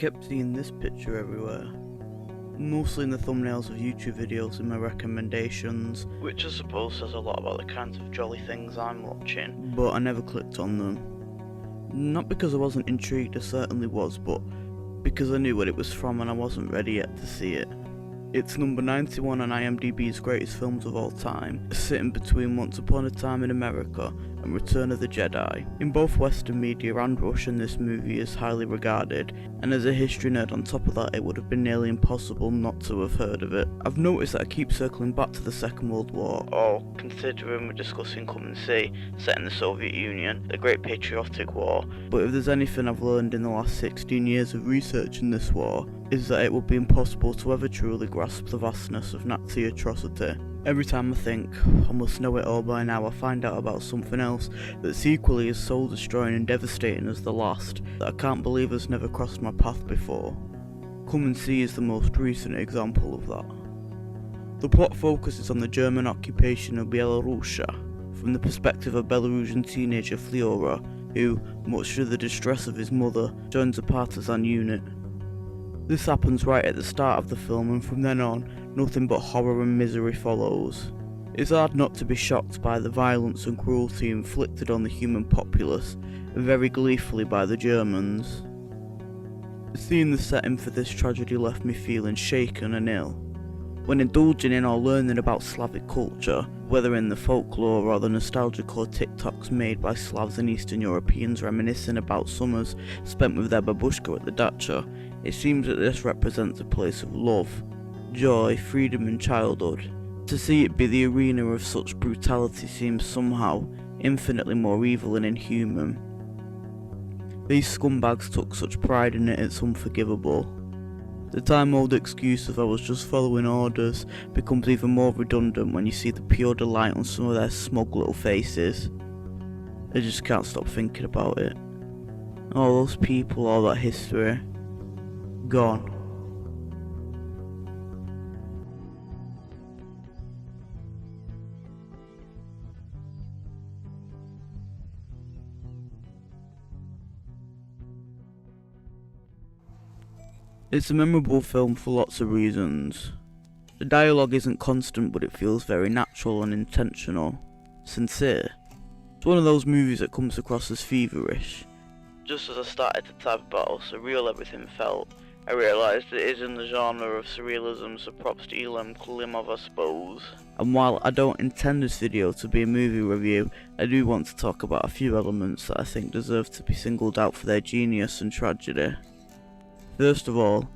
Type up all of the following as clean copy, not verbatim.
kept seeing this picture everywhere, mostly in the thumbnails of YouTube videos in my recommendations, which I suppose says a lot about the kinds of jolly things I'm watching, but I never clicked on them. Not because I wasn't intrigued, I certainly was, but because I knew what it was from and I wasn't ready yet to see it. It's number 91 on IMDb's greatest films of all time, sitting between Once Upon a Time in America and Return of the Jedi. In both Western media and Russian, this movie is highly regarded, and as a history nerd on top of that, it would have been nearly impossible not to have heard of it. I've noticed that I keep circling back to the Second World War, or considering we're discussing Come and See, set in the Soviet Union, the Great Patriotic War, but if there's anything I've learned in the last 16 years of researching this war, is that it would be impossible to ever truly grasp the vastness of Nazi atrocity. Every time I think, I must know it all by now, I find out about something else that's equally as soul-destroying and devastating as the last, that I can't believe has never crossed my path before. Come and See is the most recent example of that. The plot focuses on the German occupation of Belarusia, from the perspective of Belarusian teenager Fyodor, who, much to the distress of his mother, joins a partisan unit. This happens right at the start of the film, and from then on, nothing but horror and misery follows. It's hard not to be shocked by the violence and cruelty inflicted on the human populace, and very gleefully by the Germans. Seeing the setting for this tragedy left me feeling shaken and ill. When indulging in or learning about Slavic culture, whether in the folklore or the nostalgic or TikToks made by Slavs and Eastern Europeans reminiscing about summers spent with their babushka at the dacha, it seems that this represents a place of love, joy, freedom and childhood. To see it be the arena of such brutality seems somehow infinitely more evil and inhuman. These scumbags took such pride in it, it's unforgivable. The time-old excuse of I was just following orders becomes even more redundant when you see the pure delight on some of their smug little faces. I just can't stop thinking about it. All those people, all that history, gone. It's a memorable film for lots of reasons. The dialogue isn't constant, but it feels very natural and intentional, sincere. It's one of those movies that comes across as feverish. Just as I started to type about how surreal everything felt, I realised it is in the genre of surrealism, so props to Ilham Kulimov, I suppose. And while I don't intend this video to be a movie review, I do want to talk about a few elements that I think deserve to be singled out for their genius and tragedy. First of all,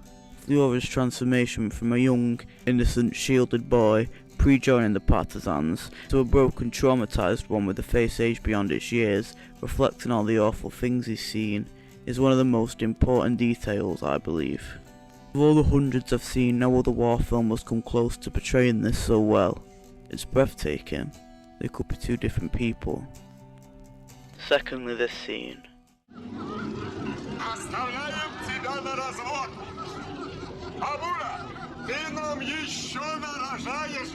Fyodor's transformation from a young, innocent, shielded boy pre-joining the partisans to a broken, traumatised one with a face aged beyond its years, reflecting all the awful things he's seen, is one of the most important details, I believe. Of all the hundreds I've seen, no other war film has come close to portraying this so well. It's breathtaking. They could be two different people. Secondly, this scene. Оставляем тебя на развод! Бабуля, ты нам еще нарожаешь!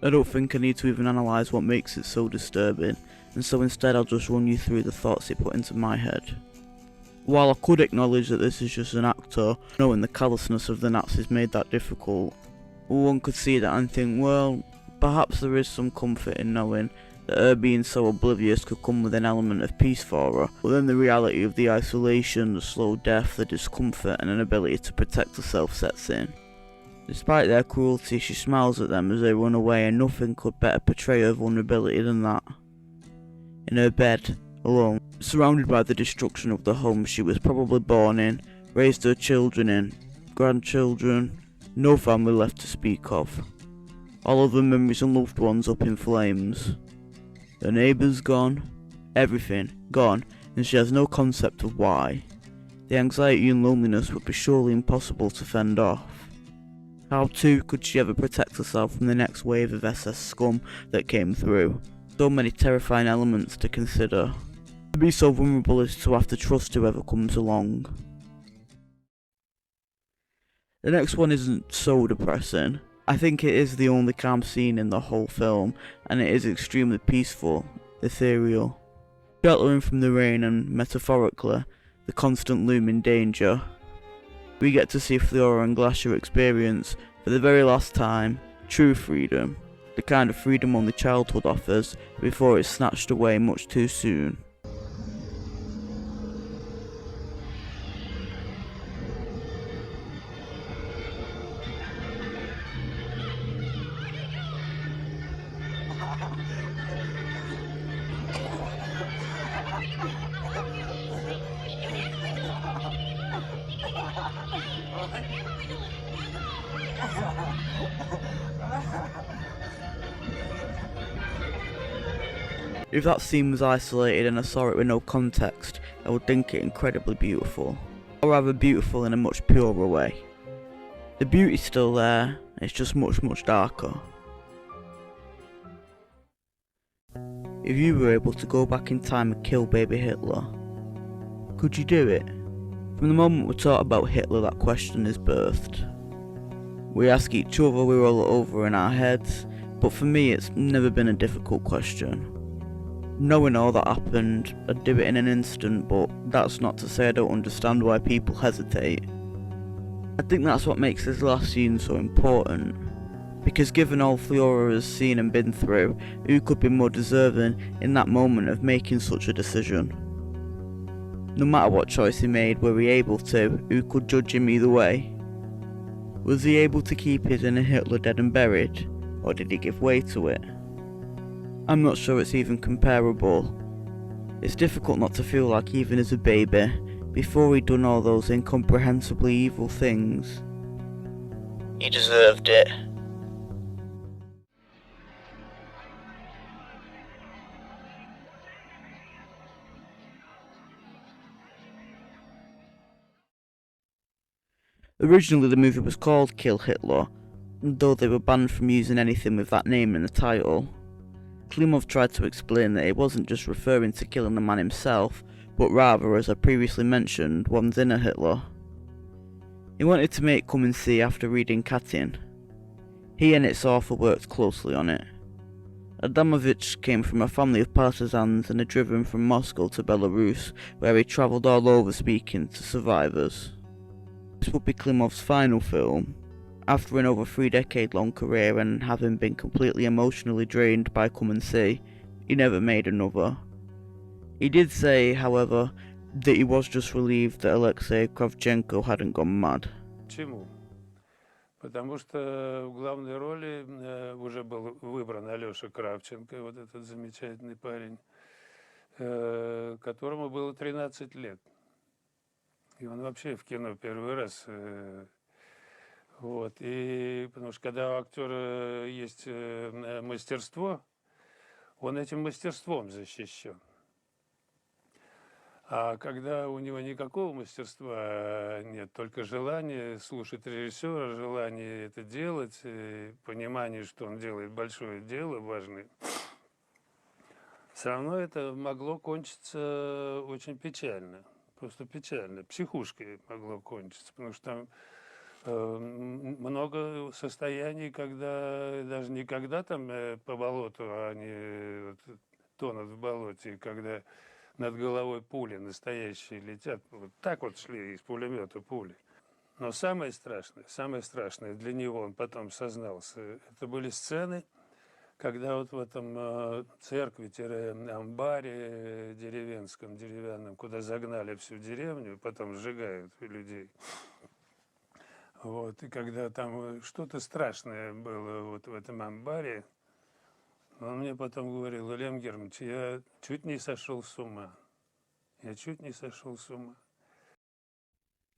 I don't think I need to even analyse what makes it so disturbing, and so instead I'll just run you through the thoughts it put into my head. While I could acknowledge that this is just an actor, knowing the callousness of the Nazis made that difficult, one could see that and think, well, perhaps there is some comfort in knowing that her being so oblivious could come with an element of peace for her, but then the reality of the isolation, the slow death, the discomfort and an ability to protect herself sets in. Despite their cruelty, she smiles at them as they run away, and nothing could better portray her vulnerability than that. In her bed, alone, surrounded by the destruction of the home she was probably born in, raised her children in, grandchildren, No family left to speak of. All of the memories and loved ones up in flames. Her neighbours gone, everything gone, and she has no concept of why. The anxiety and loneliness would be surely impossible to fend off. How too could she ever protect herself from the next wave of SS scum that came through? So many terrifying elements to consider. To be so vulnerable is to have to trust whoever comes along. The next one isn't so depressing. I think it is the only calm scene in the whole film, and it is extremely peaceful, ethereal. Sheltering from the rain and, metaphorically, the constant looming danger. We get to see Flora and Glacier experience, for the very last time, true freedom. The kind of freedom only childhood offers, before it's snatched away much too soon. If that scene was isolated and I saw it with no context, I would think it incredibly beautiful. Or rather beautiful in a much purer way. The beauty's still there, it's just much darker. If you were able to go back in time and kill baby Hitler, could you do it? From the moment we talk about Hitler, that question is birthed. We ask each other, we roll it over in our heads, but for me it's never been a difficult question. Knowing all that happened, I'd do it in an instant, but that's not to say I don't understand why people hesitate. I think that's what makes this last scene so important. Because given all Flora has seen and been through, who could be more deserving in that moment of making such a decision? No matter what choice he made, were he able to, who could judge him either way? Was he able to keep his inner Hitler dead and buried, or did he give way to it? I'm not sure it's even comparable. It's difficult not to feel like even as a baby, before he'd done all those incomprehensibly evil things, he deserved it. Originally the movie was called Kill Hitler, though they were banned from using anything with that name in the title. Klimov tried to explain that it wasn't just referring to killing the man himself, but rather, as I previously mentioned, one's inner Hitler. He wanted to make Come and See after reading Katyn. He and its author worked closely on it. Adamovich came from a family of partisans and had driven from Moscow to Belarus, where he travelled all over speaking to survivors. This would be Klimov's final film. After an over 3-decade-long career and having been completely emotionally drained by Come and See, he never made another. He did say, however, that he was just relieved that Alexei Kravchenko hadn't gone mad. Почему? Потому что в главной роли уже был выбран Алеша Кравченко, вот этот замечательный парень, которому было 13 лет. И он вообще в кино первый раз. Вот. И потому что когда у актера есть мастерство, он этим мастерством защищен. А когда у него никакого мастерства нет, только желание слушать режиссера, желание это делать, понимание, что он делает большое дело, важное, все равно это могло кончиться очень печально. Просто печально. Психушкой могло кончиться, потому что там много состояний, когда даже не когда там по болоту, а они тонут в болоте, когда над головой пули настоящие летят. Вот так вот шли из пулемета пули. Но самое страшное для него, он потом сознался, это были сцены, когда вот в этом церкви-амбаре деревенском, деревянном, куда загнали всю деревню, потом сжигают людей. Вот, и когда там что-то страшное было вот в этом амбаре, он мне потом говорил: Илья Германович, я чуть не сошел с ума. Я чуть не сошел с ума.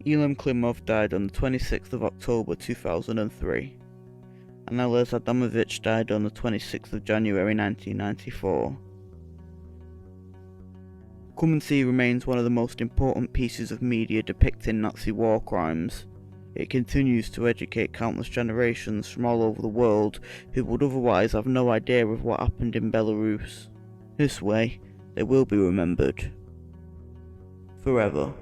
Ilham Klimov died on the 26th of October 2003, and Ales Adamovich died on the 26th of January 1994. Come and See remains one of the most important pieces of media depicting Nazi war crimes. It continues to educate countless generations from all over the world who would otherwise have no idea of what happened in Belarus. This way, they will be remembered forever.